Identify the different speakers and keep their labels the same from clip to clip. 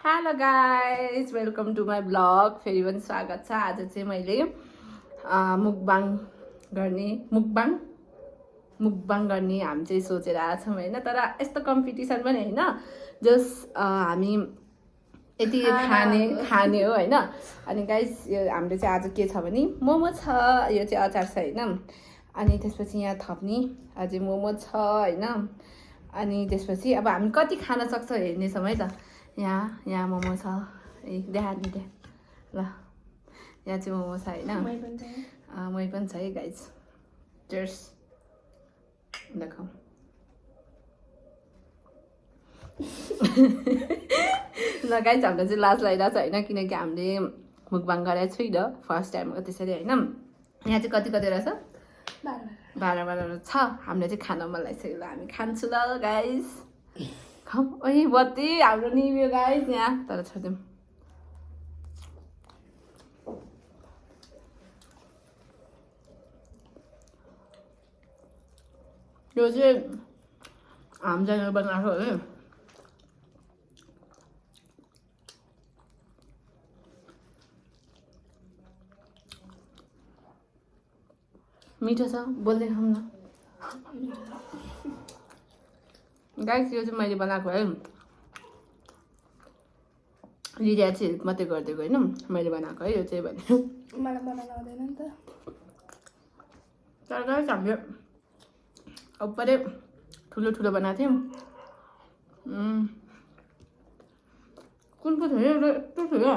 Speaker 1: Hello guys welcome to my blog फेरि पनि स्वागत छ। आज चाहिँ मैले मुकबाङ गर्ने हामी चाहिँ सोचेर आएको छौँ होइन। तर यस्तो कम्पिटिसन पनि होइन जस हामी यति खाने हो होइन। अनि गाइज यो हाम्रो चाहिँ आज के छ भने मोमो छ, यो चाहिँ अचार छ होइन। अनि त्यसपछि यहाँ थप्ने अझै मोमो छ होइन। अनि त्यसपछि अब हामी कति खान सक्छौँ हेर्नेछौँ है त। यहाँ मोमो छ, देखा नि त्यहाँ ल, यहाँ चाहिँ मोमो छ होइन। मै पनि छ है गाइज। चेयर्स देखाउँ ल गाइज। हाम्रो चाहिँ लाज लागिरहेको छ होइन, किनकि हामीले मुकबाङ गरेको छैन फर्स्ट टाइम हो त्यसरी होइन। यहाँ चाहिँ कति रहेछ, 12 छ। हामीले चाहिँ खान मन लागिसक्यो, ल हामी खान्छु ल गाइज। खाऊ ओइ बत्ती हाम्रो निम्यो गाइज यहाँ, तर छोडिदिउँ। यो चाहिँ हाम्रो च्यानल बनाएको है। मिठो छ, बोल्दै खाऊँ न गाइस। यो चाहिँ मैले बनाएको है, लिडिया चाहिँ हेल्प मात्रै गरिदिएको होइन, मैले बनाएको है यो चाहिँ भने।
Speaker 2: मलाई बनाउन आउँदैन नि त।
Speaker 1: तर गाइस हामीले अप्परै ठुलो बनाएको थियौँ। कुन थियो एउटा यत्रो थियो,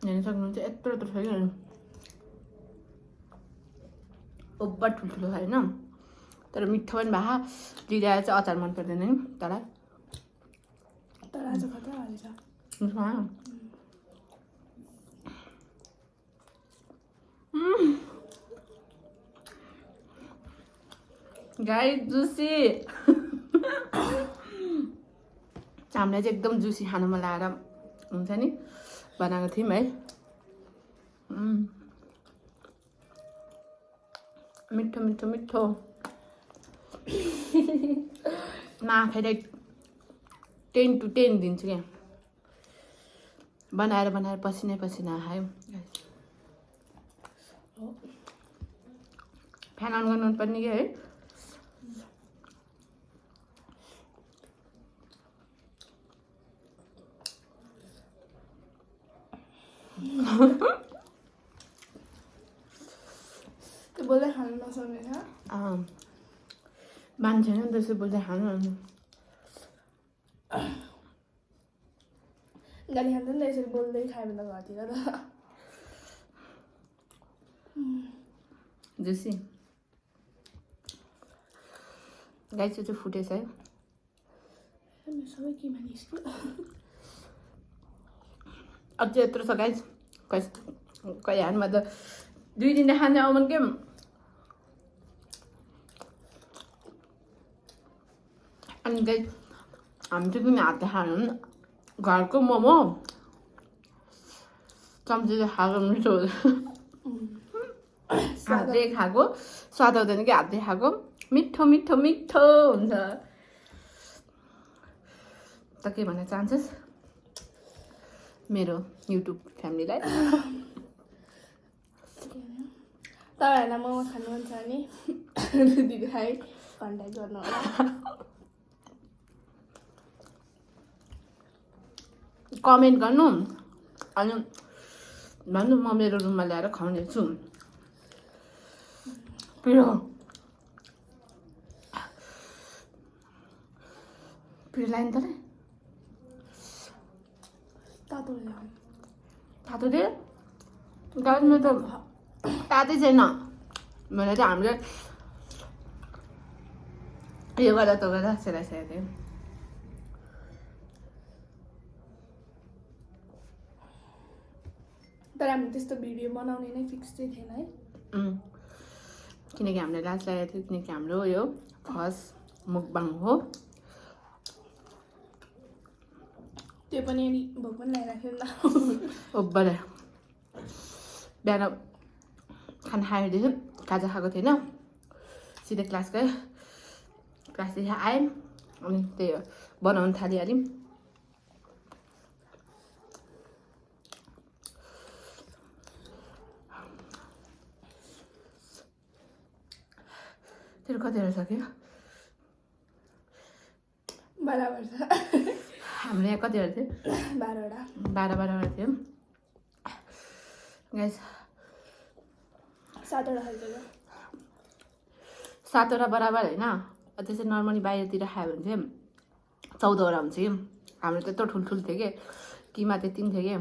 Speaker 1: हेर्न सक्नुहुन्छ यत्रो थियो कि ओभर ठुल्ठुलो छ होइन। तर मिठो पनि भए। लिडिया चाहिँ अचार मन पर्दैन नि तँलाई,
Speaker 2: तर आज खतरा हाल्छ।
Speaker 1: गाइस जुसी हामीलाई चाहिँ एकदम जुसी खानु मन लागेर हुन्छ नि बनाएको थियौँ है। मिठो नआफैलाई 10 to 10 दिन्छु क्या। बनाएर पसिना आयो। फ्यान अन गर्नु पर्ने कि है।
Speaker 2: त्यो बोल्दै खानु नसक्ने छ।
Speaker 1: मान्छे नि त्यसै बोल्दै खानु।
Speaker 2: गाली खान्छ नि त यसरी बोल्दै खायो भने त घरतिर त।
Speaker 1: जुसी गाइस यो चाहिँ फुटेछ है।
Speaker 2: सबै के निस्क्यो।
Speaker 1: अझै यत्रो छ गाइस। कहिले हानमा त 2 दिन खाने आउनु के। अनि गाइस हामी चाहिँ पनि हातले खानु घरको मोमो चम्चीले खाएको मिठो हुन्छ। हातले खाएको स्वाद आउँदैन कि, हातले खाएको मिठो हुन्छ। त के भन्न चाहन्छस् मेरो युट्युब फ्यामिलीलाई?
Speaker 2: तपाईँहरूलाई मोमो खानु मन छ भने दिदीलाई कन्ट्याक्ट गर्नु होला।
Speaker 1: कमेन्ट गर्नु अनि भन्नु, म मेरो रुममा ल्याएर खुवाउने छु। पिरो लाइन त तातो दे गाडीमा त तातै छैन भने चाहिँ हामीले यो गर्दा त गर्दा सेलाइसकेको थियौँ।
Speaker 2: तर हामी त्यस्तो भिडियो बनाउने नै फिक्स चाहिँ थिएन है।
Speaker 1: किनकि हामीलाई लाज लागेको थियो, किनकि हाम्रो यो फर्स्ट मुकबाङ हो।
Speaker 2: त्यो पनि भोक पनि लगाइराख्यो नि त।
Speaker 1: ओभर बिहान खाना खाएदेखि खाजा खाएको थिएन, सिधै क्लास गएँ। क्लासदेखि आएँ अनि त्यही हो बनाउन थालिहाल्यौँ। तेरो कतिवटा सक्यो?
Speaker 2: बराबर छ
Speaker 1: हाम्रो यहाँ कतिवटा थियो?
Speaker 2: 12वटा
Speaker 1: 12 थियो गाइस।
Speaker 2: 7वटा खाइसक्यो।
Speaker 1: 7वटा बराबर होइन, त्यसै नर्मली बाहिरतिर खायो भने चाहिँ 14वटा हुन्छ कि। हाम्रो त्यत्रो ठुल्ठुलो थियो कि, किमा त्यति पनि थियो कि।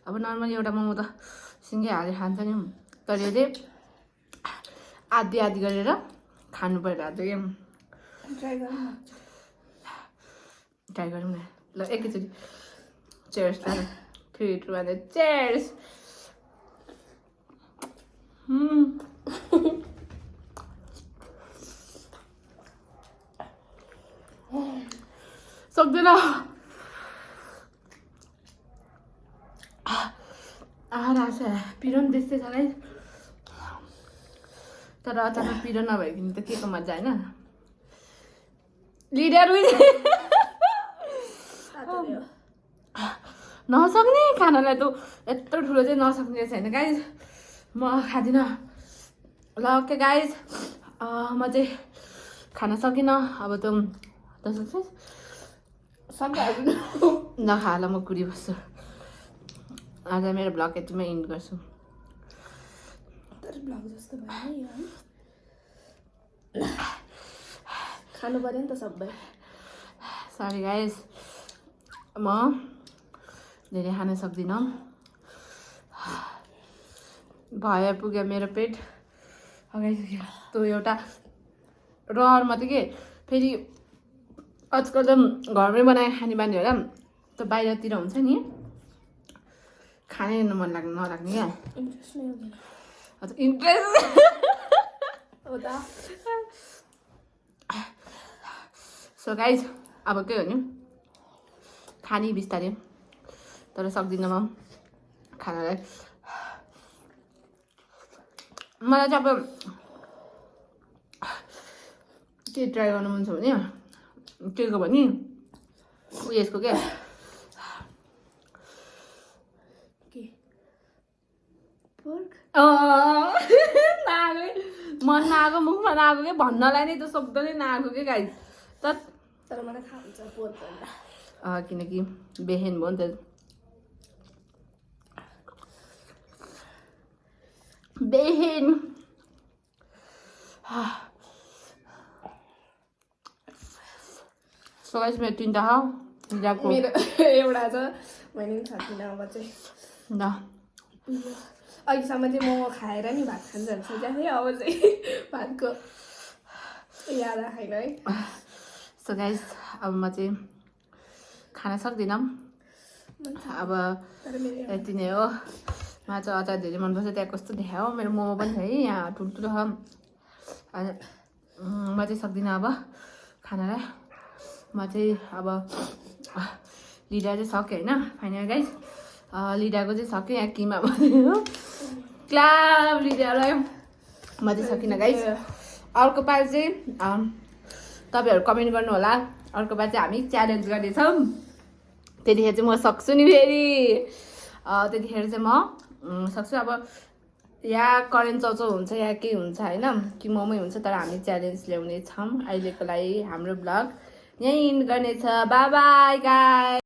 Speaker 1: अब नर्मली एउटा मोमो त सिँगै हालेर खान्छ नि, तर यो चाहिँ आधी आधी गरेर खानु परिरहेको थियो कि।
Speaker 2: ट्राई गरौँ न।
Speaker 1: ट्राई गरौँ न ल, एकैचोटि। चेयर्स ल, 3 2 1 चेयर्स। सक्दैन। आरास पिरो पनि त्यस्तै छ गाइस, तर अचानक पिरो नभइकन त के को मजा होइन। लिडर नसक्ने खानालाई त यत्रो ठुलो चाहिँ नसक्ने छैन गाइस, म खाँदिनँ। ल ओके गाइस, म चाहिँ खान सकिनँ। अब त सक्छस् नखा ल, म कुरी बस्छु। आज मेरो भ्लग यतिमै इन्ड गर्छु।
Speaker 2: तर भ्लग जस्तो भयो नि है, खानु पर्यो नि त सबै।
Speaker 1: सरी गाइस, म धेरै खान सक्दिनँ। भयो पुग्यो मेरो पेट अगाइसक्यो। त्यो एउटा रहर मात्रै के, फेरि आजकल त घरमै बनाएर खाने बानी होला। त्यो बाहिरतिर हुन्छ नि, खानै मन नलाग्ने क्या।
Speaker 2: इन्ट्रेस्ट नै हुँदैन
Speaker 1: इन्ट्रेस्ट
Speaker 2: हो त।
Speaker 1: सो गाइज, अब के भन्यो, खाने बिस्तारै, तर सक्दिनँ म खानालाई। मलाई चाहिँ अब के ट्राई गर्नु मन छ भने, के को भने उयसको क्या, मन नआएको, मुखमा नआएको क्या, भन्नलाई नै त शब्द नै नआएको क्या गाइज।
Speaker 2: तर मलाई थाहा हुन्छ पोर्क भन्दा,
Speaker 1: किनकि बेहेन भयो नि त। बेहेन सो गाइस, मेरो 3टा हो।
Speaker 2: मेरो एउटा छ, मैले पनि खाँदिनँ अब चाहिँ।
Speaker 1: ल
Speaker 2: अहिलेसम्म चाहिँ मोमो खाएर नि भात खान्छ भने सोचेको थिएँ, अब चाहिँ भातको याद आएन है।
Speaker 1: सो गाइस, अब म चाहिँ खान सक्दिनँ। अब यति नै हो। मलाई चाहिँ अचार धेरै मनपर्छ। त्यहाँ कस्तो देखायो, मेरो मोमो पनि छ है यहाँ ठुल्ठुलो छ। म चाहिँ सक्दिनँ अब खानालाई। म चाहिँ अब लिडा चाहिँ सक्यो होइन फाइनल गाइस। लिडाको चाहिँ सक्यो, यहाँ किमा भयो। क्लाब लिडालाई म चाहिँ सकिनँ गाइस। अर्को पालि चाहिँ तपाईँहरू कमेन्ट गर्नु होला। अर्को पालि चाहिँ हामी च्यालेन्ज गर्नेछौँ, त्यतिखेर चाहिँ म सक्छु नि फेरि। त्यतिखेर चाहिँ म सक्छु। अब या करेन्ट चाउचाउ हुन्छ या के हुन्छ होइन, कि मोमै हुन्छ, तर हामी च्यालेन्ज ल्याउने छौँ। अहिलेको लागि हाम्रो ब्लग यहीँ इन्ड गर्नेछ। By by guys.